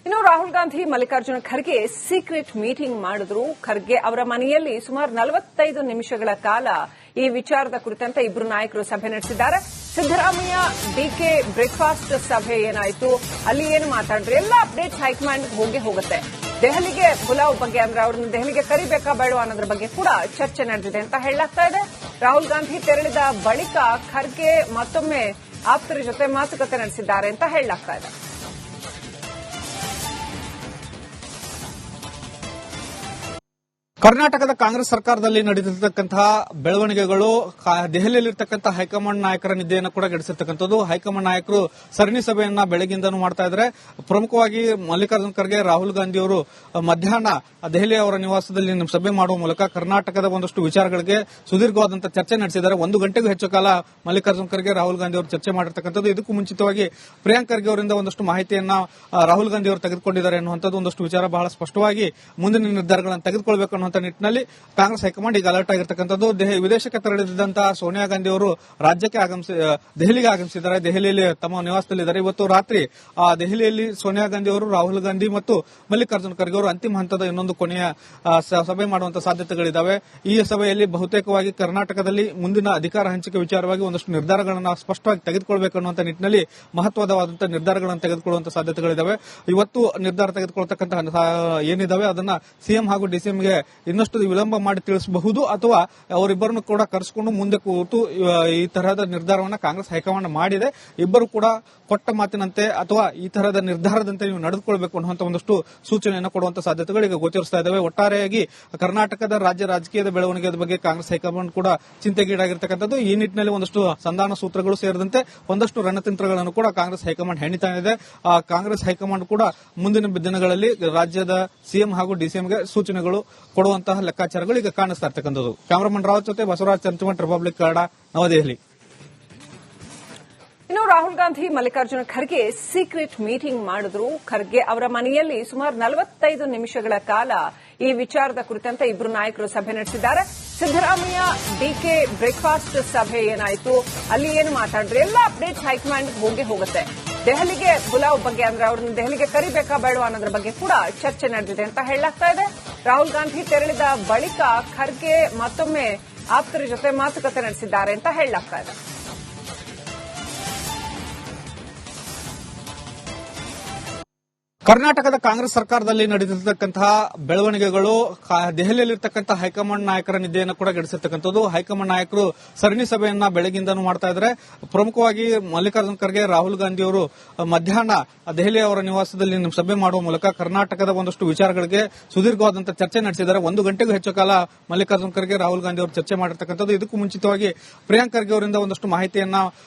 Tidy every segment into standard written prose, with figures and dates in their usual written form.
ಇನ್ನು Rahul Gandhi Mallikarjuna Kharge secret meeting ಮಾಡಿದ್ರು. ಖರ್ಗೆ ಅವರ ಮನೆಯಲ್ಲಿ ಸುಮಾರು 45 ನಿಮಿಷಗಳ ಕಾಲ ಈ ವಿಚಾರದ ಕುರಿತಂತೆ ಇಬ್ಬರು ನಾಯಕರು ಸಭೆ ನಡೆಸಿದ್ದಾರೆ. ಸಿದ್ದರಾಮಯ್ಯ ಡಿಕೆ ಬ್ರೇಕ್ಫಾಸ್ಟ್ ಸಭೆ ಏನಾಯಿತು, ಅಲ್ಲಿ ಏನು ಮಾತಾಡಿದ್ರು, ಎಲ್ಲ ಅಪ್ಡೇಟ್ಸ್ ಹೈಕಮಾಂಡ್ ಹೋಗುತ್ತೆ. ದೆಹಲಿಗೆ ಪುಲಾವ್ ಬಗ್ಗೆ ಅಂದ್ರೆ ಅವ್ರನ್ನ ದೆಹಲಿಗೆ ಕರಿಬೇಕಾ ಬೇಡವಾ ಅನ್ನೋದ್ರ ಬಗ್ಗೆ ಕೂಡ ಚರ್ಚೆ ನಡೆದಿದೆ ಅಂತ ಹೇಳಲಾಗ್ತಾ ಇದೆ. ರಾಹುಲ್ ಗಾಂಧಿ ತೆರಳಿದ ಬಳಿಕ ಖರ್ಗೆ ಮತ್ತೊಮ್ಮೆ ಆಪ್ತರ ಜೊತೆ ಮಾತುಕತೆ ನಡೆಸಿದ್ದಾರೆ ಅಂತ ಹೇಳಲಾಗ್ತಾ ಇದೆ. ಕರ್ನಾಟಕದ ಕಾಂಗ್ರೆಸ್ ಸರ್ಕಾರದಲ್ಲಿ ನಡೆದಿರತಕ್ಕಂತಹ ಬೆಳವಣಿಗೆಗಳು ದೆಹಲಿಯಲ್ಲಿರ್ತಕ್ಕಂಥ ಹೈಕಮಾಂಡ್ ನಾಯಕರ ನಿದ್ದೆಯನ್ನು ಕೂಡ ಗೆಡಿಸಿರ್ತಕ್ಕಂಥದ್ದು. ಹೈಕಮಾಂಡ್ ನಾಯಕರು ಸರಣಿ ಸಭೆಯನ್ನ ಬೆಳಗಿಂದನೂ ಮಾಡ್ತಾ ಇದ್ದಾರೆ. ಪ್ರಮುಖವಾಗಿ ಮಲ್ಲಿಕಾರ್ಜುನ ಖರ್ಗೆ, ರಾಹುಲ್ ಗಾಂಧಿ ಅವರು ಮಧ್ಯಾಹ್ನ ದೆಹಲಿ ಅವರ ನಿವಾಸದಲ್ಲಿ ಸಭೆ ಮಾಡುವ ಮೂಲಕ ಕರ್ನಾಟಕದ ಒಂದಷ್ಟು ವಿಚಾರಗಳಿಗೆ ಸುದೀರ್ಘವಾದಂತಹ ಚರ್ಚೆ ನಡೆಸಿದ್ದಾರೆ. 1 ಗಂಟೆಗೂ ಹೆಚ್ಚು ಕಾಲ ಮಲ್ಲಿಕಾರ್ಜುನ ಖರ್ಗೆ, ರಾಹುಲ್ ಗಾಂಧಿ ಅವರು ಚರ್ಚೆ ಮಾಡಿರ್ತಕ್ಕಂಥದ್ದು. ಇದಕ್ಕೂ ಮುಂಚಿತವಾಗಿ ಪ್ರಿಯಾಂಕ್ ಖರ್ಗೆ ಅವರಿಂದ ಒಂದಷ್ಟು ಮಾಹಿತಿಯನ್ನ ರಾಹುಲ್ ಗಾಂಧಿ ಅವರು ತೆಗೆದುಕೊಂಡಿದ್ದಾರೆ ಅನ್ನುವಂಥದ್ದು ಒಂದಷ್ಟು ವಿಚಾರ ಬಹಳ ಸ್ಪಷ್ಟವಾಗಿ ಮುಂದಿನ ನಿರ್ಧಾರಗಳನ್ನು ತೆಗೆದುಕೊಳ್ಳಬೇಕು ಅನ್ನುವಂಥ ನಿಟ್ಟಿನಲ್ಲಿ ಕಾಂಗ್ರೆಸ್ ಹೈಕಮಾಂಡ್ ಈಗ ಅಲರ್ಟ್ ಆಗಿರ್ತಕ್ಕಂಥದ್ದು. ವಿದೇಶಕ್ಕೆ ತೆರಳಿದಂತಹ ಸೋನಿಯಾ ಗಾಂಧಿ ಅವರು ರಾಜ್ಯಕ್ಕೆ ದೆಹಲಿಗೆ ಆಗಮಿಸಿದ್ದಾರೆ. ದೆಹಲಿಯಲ್ಲಿ ತಮ್ಮ ನಿವಾಸದಲ್ಲಿದ್ದಾರೆ. ಇವತ್ತು ರಾತ್ರಿ ದೆಹಲಿಯಲ್ಲಿ ಸೋನಿಯಾ ಗಾಂಧಿ ಅವರು, ರಾಹುಲ್ ಗಾಂಧಿ ಮತ್ತು ಮಲ್ಲಿಕಾರ್ಜುನ ಖರ್ಗೆ ಅವರು ಅಂತಿಮ ಹಂತದ ಇನ್ನೊಂದು ಕೊನೆಯ ಸಭೆ ಮಾಡುವಂತಹ ಸಾಧ್ಯತೆಗಳಿದ್ದಾವೆ. ಈ ಸಭೆಯಲ್ಲಿ ಬಹುತೇಕವಾಗಿ ಕರ್ನಾಟಕದಲ್ಲಿ ಮುಂದಿನ ಅಧಿಕಾರ ಹಂಚಿಕೆ ವಿಚಾರವಾಗಿ ಒಂದಷ್ಟು ನಿರ್ಧಾರಗಳನ್ನು ಸ್ಪಷ್ಟವಾಗಿ ತೆಗೆದುಕೊಳ್ಳಬೇಕು ಅನ್ನುವಂಥ ನಿಟ್ಟಿನಲ್ಲಿ ಮಹತ್ವವಾದಂತಹ ನಿರ್ಧಾರಗಳನ್ನು ತೆಗೆದುಕೊಳ್ಳುವಂತಹ ಸಾಧ್ಯತೆಗಳಿದ್ದಾವೆ. ಇವತ್ತು ನಿರ್ಧಾರ ತೆಗೆದುಕೊಳ್ಳತಕ್ಕಂತಹ ಏನಿದಾವೆ ಅದನ್ನ ಸಿಎಂ ಹಾಗೂ ಡಿಸಿಎಂಗೆ ಇನ್ನಷ್ಟು ವಿಳಂಬ ಮಾಡಿ ತಿಳಿಸಬಹುದು, ಅಥವಾ ಅವರಿಬ್ಬರನ್ನು ಕೂಡ ಕರೆಸಿಕೊಂಡು ಮುಂದೆ ಕೂತು ಈ ತರಹದ ನಿರ್ಧಾರವನ್ನು ಕಾಂಗ್ರೆಸ್ ಹೈಕಮಾಂಡ್ ಮಾಡಿದೆ. ಇಬ್ಬರು ಕೂಡ ಕೊಟ್ಟ ಮಾತಿನಂತೆ ಅಥವಾ ಈ ತರಹದ ನಿರ್ಧಾರದಂತೆ ನೀವು ನಡೆದುಕೊಳ್ಳಬೇಕು ಅನ್ನುವಂಥ ಒಂದಷ್ಟು ಸೂಚನೆಯನ್ನು ಕೊಡುವಂತಹ ಸಾಧ್ಯತೆಗಳು ಈಗ ಗೋಚರಿಸ್ತಾ ಇದ್ದಾವೆ. ಒಟ್ಟಾರೆಯಾಗಿ ಕರ್ನಾಟಕದ ರಾಜ್ಯ ರಾಜಕೀಯದ ಬೆಳವಣಿಗೆ ಬಗ್ಗೆ ಕಾಂಗ್ರೆಸ್ ಹೈಕಮಾಂಡ್ ಕೂಡ ಚಿಂತೆಗೀಡಾಗಿರ್ತಕ್ಕಂಥದ್ದು. ಈ ನಿಟ್ಟಿನಲ್ಲಿ ಒಂದಷ್ಟು ಸಂಧಾನ ಸೂತ್ರಗಳು ಸೇರಿದಂತೆ ಒಂದಷ್ಟು ರಣತಂತ್ರಗಳನ್ನು ಕೂಡ ಕಾಂಗ್ರೆಸ್ ಹೈಕಮಾಂಡ್ ಹೆಣಿತಾ ಇದೆ. ಕಾಂಗ್ರೆಸ್ ಹೈಕಮಾಂಡ್ ಕೂಡ ಮುಂದಿನ ದಿನಗಳಲ್ಲಿ ರಾಜ್ಯದ ಸಿಎಂ ಹಾಗೂ ಡಿಸಿಎಂಗೆ ಸೂಚನೆಗಳು ಕೊಡುವಂತಹ ಲೆಕ್ಕಾಚಾರಗಳು ಈಗ ಕಾಣಿಸ್ತಾ ಇರ್ತಕ್ಕಂಥದ್ದು. ಕ್ಯಾಮರಾಮನ್ ರಾವ್ ಜೊತೆ ಬಸವರಾಜ್ ಚಂಚಮಠ್, ರಿಪಬ್ಲಿಕ್ ಕನ್ನಡ, ನವದೆಹಲಿ. ಇನ್ನು ರಾಹುಲ್ ಗಾಂಧಿ ಮಲ್ಲಿಕಾರ್ಜುನ ಖರ್ಗೆ ಸೀಕ್ರೆಟ್ ಮೀಟಿಂಗ್ ಮಾಡಿದ್ರು. ಖರ್ಗೆ ಅವರ ಮನೆಯಲ್ಲಿ ಸುಮಾರು 45 ನಿಮಿಷಗಳ ಕಾಲ ಈ ವಿಚಾರದ ಕುರಿತಂತೆ ಇಬ್ಬರು ನಾಯಕರು ಸಭೆ ನಡೆಸಿದ್ದಾರೆ. ಸಿದ್ದರಾಮಯ್ಯ ಡಿಕೆ ಬ್ರೇಕ್ಫಾಸ್ಟ್ ಸಭೆ ಏನಾಯಿತು, ಅಲ್ಲಿ ಏನು ಮಾತಾಡಿದ್ರು, ಎಲ್ಲ ಅಪ್ಡೇಟ್ಸ್ ಹೈಕಮಾಂಡ್ ಹೋಗುತ್ತೆ. ದೆಹಲಿಗೆ ಪುಲಾವ್ ಬಗ್ಗೆ ಅಂದ್ರೆ ಅವ್ರನ್ನ ದೆಹಲಿಗೆ ಕರಿಬೇಕಾ ಬೇಡವಾ ಅನ್ನೋದ್ರ ಬಗ್ಗೆ ಕೂಡ ಚರ್ಚೆ ನಡೆದಿದೆ ಅಂತ ಹೇಳಲಾಗ್ತಾ ಇದೆ. ರಾಹುಲ್ ಗಾಂಧಿ ತೆರಳಿದ ಬಳಿಕ ಖರ್ಗೆ ಮತ್ತೊಮ್ಮೆ ಆಪ್ತರ ಜೊತೆ ಮಾತುಕತೆ ನಡೆಸಿದ್ದಾರೆ ಅಂತ ಹೇಳಲಾಗ್ತಾ ಇದೆ. ಕರ್ನಾಟಕದ ಕಾಂಗ್ರೆಸ್ ಸರ್ಕಾರದಲ್ಲಿ ನಡೆದಿರತಕ್ಕಂತಹ ಬೆಳವಣಿಗೆಗಳು ದೆಹಲಿಯಲ್ಲಿರ್ತಕ್ಕಂತಹ ಹೈಕಮಾಂಡ್ ನಾಯಕರ ನಿದ್ದೆಯನ್ನು ಕೂಡ ಗೆಡಿಸಿರ್ತಕ್ಕಂಥದ್ದು. ಹೈಕಮಾಂಡ್ ನಾಯಕರು ಸರಣಿ ಸಭೆಯನ್ನ ಬೆಳಗಿಂದನೂ ಮಾಡ್ತಾ ಇದ್ದಾರೆ. ಪ್ರಮುಖವಾಗಿ ಮಲ್ಲಿಕಾರ್ಜುನ ಖರ್ಗೆ, ರಾಹುಲ್ ಗಾಂಧಿ ಅವರು ಮಧ್ಯಾಹ್ನ ದೆಹಲಿ ಅವರ ನಿವಾಸದಲ್ಲಿ ಸಭೆ ಮಾಡುವ ಮೂಲಕ ಕರ್ನಾಟಕದ ಒಂದಷ್ಟು ವಿಚಾರಗಳಿಗೆ ಸುದೀರ್ಘವಾದಂತಹ ಚರ್ಚೆ ನಡೆಸಿದ್ದಾರೆ. 1 ಗಂಟೆಗೂ ಹೆಚ್ಚು ಕಾಲ ಮಲ್ಲಿಕಾರ್ಜುನ ಖರ್ಗೆ, ರಾಹುಲ್ ಗಾಂಧಿ ಅವರು ಚರ್ಚೆ ಮಾಡಿರ್ತಕ್ಕಂಥದ್ದು. ಇದಕ್ಕೂ ಮುಂಚಿತವಾಗಿ ಪ್ರಿಯಾಂಕ್ ಖರ್ಗೆ ಅವರಿಂದ ಒಂದಷ್ಟು ಮಾಹಿತಿಯನ್ನ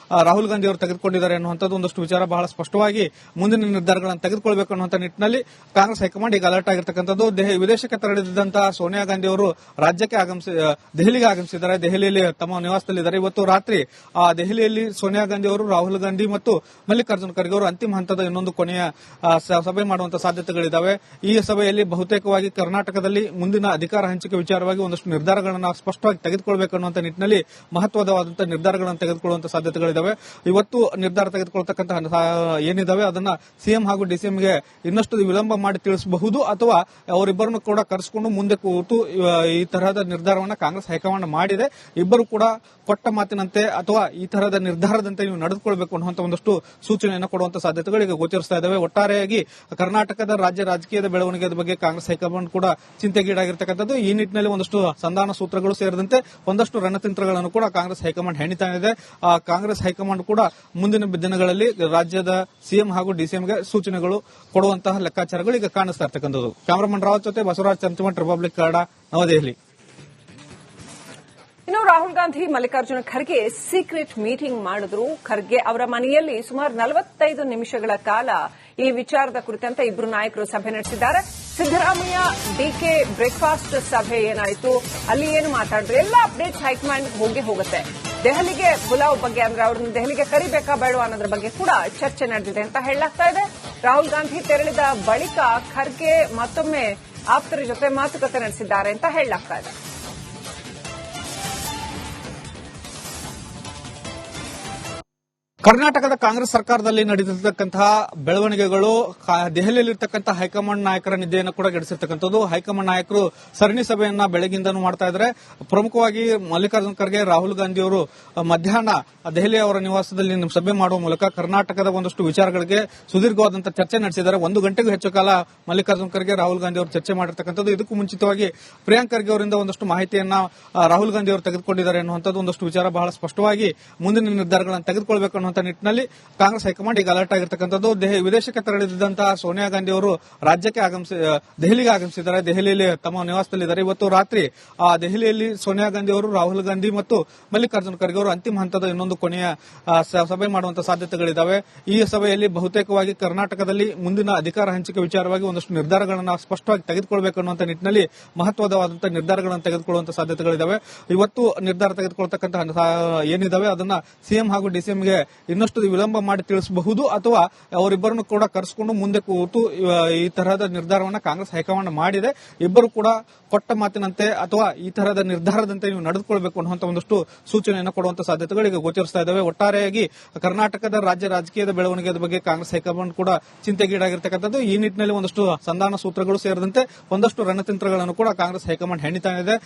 ರಾಹುಲ್ ಗಾಂಧಿ ಅವರು ತೆಗೆದುಕೊಂಡಿದ್ದಾರೆ ಅನ್ನುವಂಥದ್ದು ಒಂದಷ್ಟು ವಿಚಾರ ಬಹಳ ಸ್ಪಷ್ಟವಾಗಿ ಮುಂದಿನ ನಿರ್ಧಾರಗಳನ್ನು ತೆಗೆದುಕೊಳ್ಳಬೇಕು ನಿಟ್ಟಿನಲ್ಲಿ ಕಾಂಗ್ರೆಸ್ ಹೈಕಮಾಂಡ್ ಈಗ ಅಲರ್ಟ್ ಆಗಿರ್ತಕ್ಕಂಥದ್ದು. ವಿದೇಶಕ್ಕೆ ತೆರಳಿದಂತಹ ಸೋನಿಯಾ ಗಾಂಧಿ ಅವರು ರಾಜ್ಯಕ್ಕೆ ದೆಹಲಿಗೆ ಆಗಮಿಸಿದ್ದಾರೆ. ದೆಹಲಿಯಲ್ಲಿ ತಮ್ಮ ನಿವಾಸದಲ್ಲಿದ್ದಾರೆ. ಇವತ್ತು ರಾತ್ರಿ ದೆಹಲಿಯಲ್ಲಿ ಸೋನಿಯಾ ಗಾಂಧಿ ಅವರು, ರಾಹುಲ್ ಗಾಂಧಿ ಮತ್ತು ಮಲ್ಲಿಕಾರ್ಜುನ ಖರ್ಗೆ ಅವರು ಅಂತಿಮ ಹಂತದ ಇನ್ನೊಂದು ಕೊನೆಯ ಸಭೆ ಮಾಡುವಂತಹ ಸಾಧ್ಯತೆಗಳಿದ್ದಾವೆ. ಈ ಸಭೆಯಲ್ಲಿ ಬಹುತೇಕವಾಗಿ ಕರ್ನಾಟಕದಲ್ಲಿ ಮುಂದಿನ ಅಧಿಕಾರ ಹಂಚಿಕೆ ವಿಚಾರವಾಗಿ ಒಂದಷ್ಟು ನಿರ್ಧಾರಗಳನ್ನು ಸ್ಪಷ್ಟವಾಗಿ ತೆಗೆದುಕೊಳ್ಳಬೇಕು ಅನ್ನುವಂಥ ನಿಟ್ಟಿನಲ್ಲಿ ಮಹತ್ವವಾದಂತಹ ನಿರ್ಧಾರಗಳನ್ನು ತೆಗೆದುಕೊಳ್ಳುವಂತಹ ಸಾಧ್ಯತೆಗಳಿದ್ದಾವೆ. ಇವತ್ತು ನಿರ್ಧಾರ ತೆಗೆದುಕೊಳ್ಳತಕ್ಕಂತಹ ಏನಿದಾವೆ ಅದನ್ನ ಸಿಎಂ ಹಾಗೂ ಡಿಸಿಎಂಗೆ ಇನ್ನಷ್ಟು ವಿಳಂಬ ಮಾಡಿ ತಿಳಿಸಬಹುದು, ಅಥವಾ ಅವರಿಬ್ಬರನ್ನು ಕೂಡ ಕರೆಸಿಕೊಂಡು ಮುಂದೆ ಕೂತು ಈ ತರಹದ ನಿರ್ಧಾರವನ್ನು ಕಾಂಗ್ರೆಸ್ ಹೈಕಮಾಂಡ್ ಮಾಡಿದೆ. ಇಬ್ಬರು ಕೂಡ ಕೊಟ್ಟ ಮಾತಿನಂತೆ ಅಥವಾ ಈ ತರಹದ ನಿರ್ಧಾರದಂತೆ ನೀವು ನಡೆದುಕೊಳ್ಳಬೇಕು ಅನ್ನುವಂಥ ಒಂದಷ್ಟು ಸೂಚನೆಯನ್ನು ಕೊಡುವಂತಹ ಸಾಧ್ಯತೆಗಳು ಈಗ ಗೋಚರಿಸ್ತಾ ಇದ್ದಾವೆ. ಒಟ್ಟಾರೆಯಾಗಿ ಕರ್ನಾಟಕದ ರಾಜ್ಯ ರಾಜಕೀಯದ ಬೆಳವಣಿಗೆ ಬಗ್ಗೆ ಕಾಂಗ್ರೆಸ್ ಹೈಕಮಾಂಡ್ ಕೂಡ ಚಿಂತೆಗೀಡಾಗಿರ್ತಕ್ಕಂಥದ್ದು. ಈ ನಿಟ್ಟಿನಲ್ಲಿ ಒಂದಷ್ಟು ಸಂಧಾನ ಸೂತ್ರಗಳು ಸೇರಿದಂತೆ ಒಂದಷ್ಟು ರಣತಂತ್ರಗಳನ್ನು ಕೂಡ ಕಾಂಗ್ರೆಸ್ ಹೈಕಮಾಂಡ್ ಹೆಣಿತಾ ಇದೆ. ಕಾಂಗ್ರೆಸ್ ಹೈಕಮಾಂಡ್ ಕೂಡ ಮುಂದಿನ ದಿನಗಳಲ್ಲಿ ರಾಜ್ಯದ ಸಿಎಂ ಹಾಗೂ ಡಿಸಿಎಂಗೆ ಸೂಚನೆಗಳು ಕೊಡುವಂತಹ ಲೆಕ್ಕಾಚಾರಗಳು ಈಗ ಕಾಣಿಸ್ತಾ ಇರ್ತಕ್ಕಂಥದ್ದು. ಕ್ಯಾಮರಾಮನ್ ರಾವ್ ಜೊತೆ ಬಸವರಾಜ್ ಚಂಚಮಠ್, ರಿಪಬ್ಲಿಕ್ ಕನ್ನಡ, ನವದೆಹಲಿ. ಇನ್ನು ರಾಹುಲ್ ಗಾಂಧಿ ಮಲ್ಲಿಕಾರ್ಜುನ ಖರ್ಗೆ ಸೀಕ್ರೆಟ್ ಮೀಟಿಂಗ್ ಮಾಡಿದ್ರು. ಖರ್ಗೆ ಅವರ ಮನೆಯಲ್ಲಿ ಸುಮಾರು 45 ನಿಮಿಷಗಳ ಕಾಲ ಈ ವಿಚಾರದ ಕುರಿತಂತೆ ಇಬ್ಬರು ನಾಯಕರು ಸಭೆ ನಡೆಸಿದ್ದಾರೆ. ಸಿದ್ದರಾಮಯ್ಯ ಡಿಕೆ ಬ್ರೇಕ್ಫಾಸ್ಟ್ ಸಭೆ ಏನಾಯಿತು, ಅಲ್ಲಿ ಏನು ಮಾತಾಡಿದ್ರು, ಎಲ್ಲ ಅಪ್ಡೇಟ್ಸ್ ಹೈಕಮಾಂಡ್ ಹೋಗುತ್ತೆ. ದೆಹಲಿಗೆ ಪುಲಾವ್ ಬಗ್ಗೆ ಅಂದ್ರೆ ಅವ್ರನ್ನ ದೆಹಲಿಗೆ ಕರಿಬೇಕಾ ಬೇಡವಾ ಅನ್ನೋದ್ರ ಬಗ್ಗೆ ಕೂಡ ಚರ್ಚೆ ನಡೆದಿದೆ ಅಂತ ಹೇಳಲಾಗ್ತಾ ಇದೆ. ರಾಹುಲ್ ಗಾಂಧಿ ತೆರಳಿದ ಬಳಿಕ ಖರ್ಗೆ ಮತ್ತೊಮ್ಮೆ ಆಪ್ತರ ಜೊತೆ ಮಾತುಕತೆ ನಡೆಸಿದ್ದಾರೆ ಅಂತ ಹೇಳಲಾಗ್ತಾ ಇದೆ. ಕರ್ನಾಟಕದ ಕಾಂಗ್ರೆಸ್ ಸರ್ಕಾರದಲ್ಲಿ ನಡೆದಿರತಕ್ಕಂತಹ ಬೆಳವಣಿಗೆಗಳು ದೆಹಲಿಯಲ್ಲಿರ್ತಕ್ಕಂಥ ಹೈಕಮಾಂಡ್ ನಾಯಕರ ನಿದ್ದೆಯನ್ನು ಕೂಡ ಗೆಡಿಸಿರ್ತಕ್ಕಂಥದ್ದು. ಹೈಕಮಾಂಡ್ ನಾಯಕರು ಸರಣಿ ಸಭೆಯನ್ನ ಬೆಳಗಿಂದನೂ ಮಾಡ್ತಾ ಇದ್ದಾರೆ. ಪ್ರಮುಖವಾಗಿ ಮಲ್ಲಿಕಾರ್ಜುನ ಖರ್ಗೆ, ರಾಹುಲ್ ಗಾಂಧಿ ಅವರು ಮಧ್ಯಾಹ್ನ ದೆಹಲಿ ಅವರ ನಿವಾಸದಲ್ಲಿ ಸಭೆ ಮಾಡುವ ಮೂಲಕ ಕರ್ನಾಟಕದ ಒಂದಷ್ಟು ವಿಚಾರಗಳಿಗೆ ಸುದೀರ್ಘವಾದಂತಹ ಚರ್ಚೆ ನಡೆಸಿದ್ದಾರೆ. 1 ಗಂಟೆಗೂ ಹೆಚ್ಚು ಕಾಲ ಮಲ್ಲಿಕಾರ್ಜುನ ಖರ್ಗೆ, ರಾಹುಲ್ ಗಾಂಧಿ ಅವರು ಚರ್ಚೆ ಮಾಡಿರ್ತಕ್ಕಂಥದ್ದು. ಇದಕ್ಕೂ ಮುಂಚಿತವಾಗಿ ಪ್ರಿಯಾಂಕ್ ಖರ್ಗೆ ಅವರಿಂದ ಒಂದಷ್ಟು ಮಾಹಿತಿಯನ್ನ ರಾಹುಲ್ ಗಾಂಧಿ ಅವರು ತೆಗೆದುಕೊಂಡಿದ್ದಾರೆ ಅನ್ನುವಂಥದ್ದು ಒಂದಷ್ಟು ವಿಚಾರ ಬಹಳ ಸ್ಪಷ್ಟವಾಗಿ ಮುಂದಿನ ನಿರ್ಧಾರಗಳನ್ನು ತೆಗೆದುಕೊಳ್ಳಬೇಕು ನಿಟ್ಟಿನಲ್ಲಿ ಕಾಂಗ್ರೆಸ್ ಹೈಕಮಾಂಡ್ ಈಗ ಅಲರ್ಟ್ ಆಗಿರ್ತಕ್ಕಂಥದ್ದು. ವಿದೇಶಕ್ಕೆ ತೆರಳಿದ್ದಂತಹ ಸೋನಿಯಾ ಗಾಂಧಿ ಅವರು ರಾಜ್ಯಕ್ಕೆ ದೆಹಲಿಗೆ ಆಗಮಿಸಿದ್ದಾರೆ. ದೆಹಲಿಯಲ್ಲಿ ತಮ್ಮ ನಿವಾಸದಲ್ಲಿದ್ದಾರೆ. ಇವತ್ತು ರಾತ್ರಿ ದೆಹಲಿಯಲ್ಲಿ ಸೋನಿಯಾ ಗಾಂಧಿ ಅವರು, ರಾಹುಲ್ ಗಾಂಧಿ ಮತ್ತು ಮಲ್ಲಿಕಾರ್ಜುನ ಖರ್ಗೆ ಅವರು ಅಂತಿಮ ಹಂತದ ಇನ್ನೊಂದು ಕೊನೆಯ ಸಭೆ ಮಾಡುವಂತಹ ಸಾಧ್ಯತೆಗಳಿದ್ದಾವೆ. ಈ ಸಭೆಯಲ್ಲಿ ಬಹುತೇಕವಾಗಿ ಕರ್ನಾಟಕದಲ್ಲಿ ಮುಂದಿನ ಅಧಿಕಾರ ಹಂಚಿಕೆ ವಿಚಾರವಾಗಿ ಒಂದಷ್ಟು ನಿರ್ಧಾರಗಳನ್ನು ಸ್ಪಷ್ಟವಾಗಿ ತೆಗೆದುಕೊಳ್ಳಬೇಕು ಅನ್ನುವಂಥ ನಿಟ್ಟಿನಲ್ಲಿ ಮಹತ್ವವಾದಂತಹ ನಿರ್ಧಾರಗಳನ್ನು ತೆಗೆದುಕೊಳ್ಳುವಂತಹ ಸಾಧ್ಯತೆಗಳಿದ್ದಾವೆ. ಇವತ್ತು ನಿರ್ಧಾರ ತೆಗೆದುಕೊಳ್ಳತಕ್ಕಂತಹ ಏನಿದಾವೆ ಅದನ್ನ ಸಿಎಂ ಹಾಗೂ ಡಿಸಿಎಂಗೆ ಇನ್ನಷ್ಟು ವಿಳಂಬ ಮಾಡಿ ತಿಳಿಸಬಹುದು, ಅಥವಾ ಅವರಿಬ್ಬರನ್ನು ಕೂಡ ಕರೆಸಿಕೊಂಡು ಮುಂದೆ ಕೂತು ಈ ತರಹದ ನಿರ್ಧಾರವನ್ನು ಕಾಂಗ್ರೆಸ್ ಹೈಕಮಾಂಡ್ ಮಾಡಿದೆ. ಇಬ್ಬರು ಕೂಡ ಕೊಟ್ಟ ಮಾತಿನಂತೆ ಅಥವಾ ಈ ತರಹದ ನಿರ್ಧಾರದಂತೆ ನೀವು ನಡೆದುಕೊಳ್ಳಬೇಕು ಅನ್ನುವಂಥ ಒಂದಷ್ಟು ಸೂಚನೆಯನ್ನು ಕೊಡುವಂತಹ ಸಾಧ್ಯತೆಗಳು ಈಗ ಗೋಚರಿಸ್ತಾ ಇದ್ದಾವೆ. ಒಟ್ಟಾರೆಯಾಗಿ ಕರ್ನಾಟಕದ ರಾಜ್ಯ ರಾಜಕೀಯದ ಬೆಳವಣಿಗೆಯ ಬಗ್ಗೆ ಕಾಂಗ್ರೆಸ್ ಹೈಕಮಾಂಡ್ ಕೂಡ ಚಿಂತೆಗೀಡಾಗಿರ್ತಕ್ಕಂಥದ್ದು. ಈ ನಿಟ್ಟಿನಲ್ಲಿ ಒಂದಷ್ಟು ಸಂಧಾನ ಸೂತ್ರಗಳು ಸೇರಿದಂತೆ ಒಂದಷ್ಟು ರಣತಂತ್ರಗಳನ್ನು ಕೂಡ ಕಾಂಗ್ರೆಸ್ ಹೈಕಮಾಂಡ್ ಹೆಣಿತಾ ಇದೆ.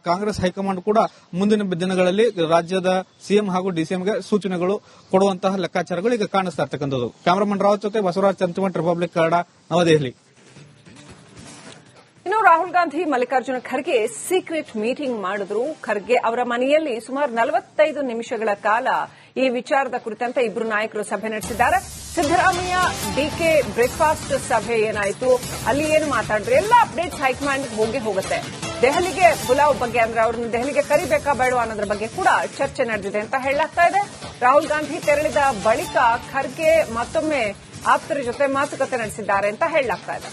ಕಾಂಗ್ರೆಸ್ ಹೈಕಮಾಂಡ್ ಕೂಡ ಮುಂದಿನ ದಿನಗಳಲ್ಲಿ ರಾಜ್ಯದ ಸಿಎಂ ಹಾಗೂ ಡಿಸಿಎಂಗೆ ಸೂಚನೆಗಳು ಕೊಡುವಂತಹ ಲೆಕ್ಕಾಚಾರಗಳು ಈಗ ಕಾಣಿಸ್ತಾ ಇರ್ತಕ್ಕಂಥದ್ದು. ಕ್ಯಾಮರಾಮನ್ ರಾವತ್ ಜೊತೆ ಬಸವರಾಜ್ ಚಂಚಮಠ್, ರಿಪಬ್ಲಿಕ್ ಕನ್ನಡ, ನವದೆಹಲಿ. ಇನ್ನು ರಾಹುಲ್ ಗಾಂಧಿ, ಮಲ್ಲಿಕಾರ್ಜುನ ಖರ್ಗೆ ಸೀಕ್ರೆಟ್ ಮೀಟಿಂಗ್ ಮಾಡಿದ್ರು. ಖರ್ಗೆ ಅವರ ಮನೆಯಲ್ಲಿ ಸುಮಾರು 45 ನಿಮಿಷಗಳ ಕಾಲ ಈ ವಿಚಾರದ ಕುರಿತಂತೆ ಇಬ್ಬರು ನಾಯಕರು ಸಭೆ ನಡೆಸಿದ್ದಾರೆ. ಸಿದ್ದರಾಮಯ್ಯ ಡಿಕೆ ಬ್ರೇಕ್ಫಾಸ್ಟ್ ಸಭೆ ಏನಾಯಿತು, ಅಲ್ಲಿ ಏನು ಮಾತಾಡಿದ್ರು, ಎಲ್ಲ ಅಪ್ಡೇಟ್ಸ್ ಹೈಕಮಾಂಡ್ ಹೋಗುತ್ತೆ. ದೆಹಲಿಗೆ ಬುಲಾವ್ ಬಗ್ಗೆ, ಅಂದ್ರೆ ಅವ್ರನ್ನ ದೆಹಲಿಗೆ ಕರಿಬೇಕಾ ಬೇಡವಾ ಅನ್ನೋದ್ರ ಬಗ್ಗೆ ಕೂಡ ಚರ್ಚೆ ನಡೆದಿದೆ ಅಂತ ಹೇಳಲಾಗ್ತಾ ಇದೆ. ರಾಹುಲ್ ಗಾಂಧಿ ತೆರಳಿದ ಬಳಿಕ ಖರ್ಗೆ ಮತ್ತೊಮ್ಮೆ ಆಪ್ತರ ಜೊತೆ ಮಾತುಕತೆ ನಡೆಸಿದ್ದಾರೆ ಅಂತ ಹೇಳಲಾಗ್ತಾ ಇದೆ.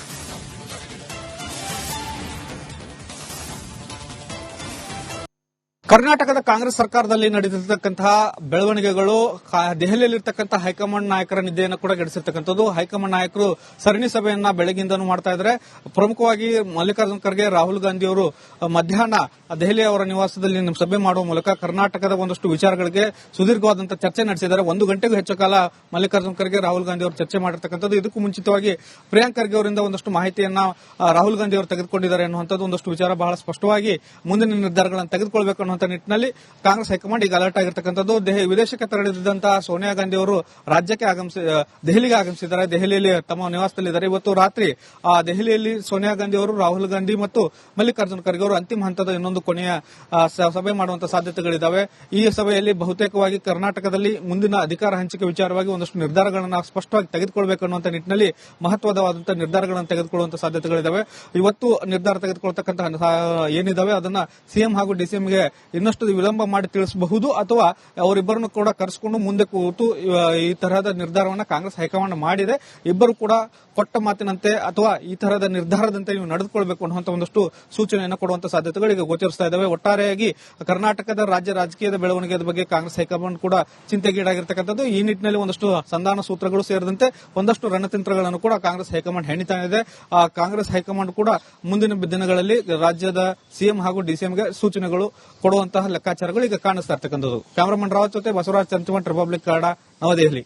ಕರ್ನಾಟಕದ ಕಾಂಗ್ರೆಸ್ ಸರ್ಕಾರದಲ್ಲಿ ನಡೆದಿರತಕ್ಕಂತಹ ಬೆಳವಣಿಗೆಗಳು ದೆಹಲಿಯಲ್ಲಿರ್ತಕ್ಕಂಥ ಹೈಕಮಾಂಡ್ ನಾಯಕರ ನಿದ್ದೆಯನ್ನು ಕೂಡ ಗೆಡಿಸಿರ್ತಕ್ಕಂಥದ್ದು. ಹೈಕಮಾಂಡ್ ನಾಯಕರು ಸರಣಿ ಸಭೆಯನ್ನ ಬೆಳಗಿಂದನೂ ಮಾಡ್ತಾ ಇದ್ದಾರೆ. ಪ್ರಮುಖವಾಗಿ ಮಲ್ಲಿಕಾರ್ಜುನ ಖರ್ಗೆ, ರಾಹುಲ್ ಗಾಂಧಿ ಅವರು ಮಧ್ಯಾಹ್ನ ದೆಹಲಿ ಅವರ ನಿವಾಸದಲ್ಲಿ ಸಭೆ ಮಾಡುವ ಮೂಲಕ ಕರ್ನಾಟಕದ ಒಂದಷ್ಟು ವಿಚಾರಗಳಿಗೆ ಸುದೀರ್ಘವಾದಂತಹ ಚರ್ಚೆ ನಡೆಸಿದ್ದಾರೆ. 1 ಗಂಟೆಗೂ ಹೆಚ್ಚು ಕಾಲ ಮಲ್ಲಿಕಾರ್ಜುನ ಖರ್ಗೆ, ರಾಹುಲ್ ಗಾಂಧಿ ಅವರು ಚರ್ಚೆ ಮಾಡಿರ್ತಕ್ಕಂಥದ್ದು. ಇದಕ್ಕೂ ಮುಂಚಿತವಾಗಿ ಪ್ರಿಯಾಂಕ್ ಖರ್ಗೆ ಅವರಿಂದ ಒಂದಷ್ಟು ಮಾಹಿತಿಯನ್ನ ರಾಹುಲ್ ಗಾಂಧಿ ಅವರು ತೆಗೆದುಕೊಂಡಿದ್ದಾರೆ ಅನ್ನುವಂಥದ್ದು ಒಂದಷ್ಟು ವಿಚಾರ ಬಹಳ ಸ್ಪಷ್ಟವಾಗಿ ಮುಂದಿನ ನಿರ್ಧಾರಗಳನ್ನು ತೆಗೆದುಕೊಳ್ಳಬೇಕು ಅನ್ನುವಂಥ ನಿಟ್ಟಿನಲ್ಲಿ ಕಾಂಗ್ರೆಸ್ ಹೈಕಮಾಂಡ್ ಈಗ ಅಲರ್ಟ್ ಆಗಿರ್ತಕ್ಕಂಥದ್ದು. ವಿದೇಶಕ್ಕೆ ತೆರಳಿದ್ದಂತಹ ಸೋನಿಯಾ ಗಾಂಧಿ ಅವರು ರಾಜ್ಯಕ್ಕೆ ದೆಹಲಿಗೆ ಆಗಮಿಸಿದ್ದಾರೆ. ದೆಹಲಿಯಲ್ಲಿ ತಮ್ಮ ನಿವಾಸದಲ್ಲಿದ್ದಾರೆ. ಇವತ್ತು ರಾತ್ರಿ ದೆಹಲಿಯಲ್ಲಿ ಸೋನಿಯಾ ಗಾಂಧಿ ಅವರು, ರಾಹುಲ್ ಗಾಂಧಿ ಮತ್ತು ಮಲ್ಲಿಕಾರ್ಜುನ ಖರ್ಗೆ ಅವರು ಅಂತಿಮ ಹಂತದ ಇನ್ನೊಂದು ಕೊನೆಯ ಸಭೆ ಮಾಡುವಂತಹ ಸಾಧ್ಯತೆಗಳಿದ್ದಾವೆ. ಈ ಸಭೆಯಲ್ಲಿ ಬಹುತೇಕವಾಗಿ ಕರ್ನಾಟಕದಲ್ಲಿ ಮುಂದಿನ ಅಧಿಕಾರ ಹಂಚಿಕೆ ವಿಚಾರವಾಗಿ ಒಂದಷ್ಟು ನಿರ್ಧಾರಗಳನ್ನು ಸ್ಪಷ್ಟವಾಗಿ ತೆಗೆದುಕೊಳ್ಳಬೇಕು ಅನ್ನುವಂಥ ನಿಟ್ಟಿನಲ್ಲಿ ಮಹತ್ವವಾದಂತಹ ನಿರ್ಧಾರಗಳನ್ನು ತೆಗೆದುಕೊಳ್ಳುವಂತಹ ಸಾಧ್ಯತೆಗಳಿದ್ದಾವೆ. ಇವತ್ತು ನಿರ್ಧಾರ ತೆಗೆದುಕೊಳ್ಳತಕ್ಕಂತಹ ಏನಿದಾವೆ ಅದನ್ನ ಸಿಎಂ ಹಾಗೂ ಡಿಸಿಎಂಗೆ ಇನ್ನಷ್ಟು ವಿಳಂಬ ಮಾಡಿ ತಿಳಿಸಬಹುದು, ಅಥವಾ ಅವರಿಬ್ಬರನ್ನು ಕೂಡ ಕರೆಸಿಕೊಂಡು ಮುಂದೆ ಕೂತು ಈ ತರಹದ ನಿರ್ಧಾರವನ್ನು ಕಾಂಗ್ರೆಸ್ ಹೈಕಮಾಂಡ್ ಮಾಡಿದೆ. ಇಬ್ಬರು ಕೂಡ ಕೊಟ್ಟ ಮಾತಿನಂತೆ ಅಥವಾ ಈ ತರಹದ ನಿರ್ಧಾರದಂತೆ ನೀವು ನಡೆದುಕೊಳ್ಳಬೇಕು ಅನ್ನುವಂಥ ಒಂದಷ್ಟು ಸೂಚನೆಯನ್ನು ಕೊಡುವಂತಹ ಸಾಧ್ಯತೆಗಳು ಈಗ ಗೋಚರಿಸ್ತಾ ಇದ್ದಾವೆ. ಒಟ್ಟಾರೆಯಾಗಿ ಕರ್ನಾಟಕದ ರಾಜ್ಯ ರಾಜಕೀಯದ ಬೆಳವಣಿಗೆಯ ಬಗ್ಗೆ ಕಾಂಗ್ರೆಸ್ ಹೈಕಮಾಂಡ್ ಕೂಡ ಚಿಂತೆಗೀಡಾಗಿರ್ತಕ್ಕಂಥದ್ದು. ಈ ನಿಟ್ಟಿನಲ್ಲಿ ಒಂದಷ್ಟು ಸಂಧಾನ ಸೂತ್ರಗಳು ಸೇರಿದಂತೆ ಒಂದಷ್ಟು ರಣತಂತ್ರಗಳನ್ನು ಕೂಡ ಕಾಂಗ್ರೆಸ್ ಹೈಕಮಾಂಡ್ ಹೆಣಿತಾ ಇದೆ. ಕಾಂಗ್ರೆಸ್ ಹೈಕಮಾಂಡ್ ಕೂಡ ಮುಂದಿನ ದಿನಗಳಲ್ಲಿ ರಾಜ್ಯದ ಸಿಎಂ ಹಾಗೂ ಡಿಸಿಎಂಗೆ ಸೂಚನೆಗಳು ಕೊಡುವಂತಹ ಲೆಕ್ಕಾಚಾರಗಳು ಈಗ ಕಾಣಿಸ್ತಾ ಇರ್ತಕ್ಕಂಥದ್ದು. ಕ್ಯಾಮರಾಮನ್ ರಾವತ್ ಜೊತೆ ಬಸವರಾಜ್ ಚಂಚಮಠ್, ರಿಪಬ್ಲಿಕ್ ಕನ್ನಡ, ನವದೆಹಲಿ.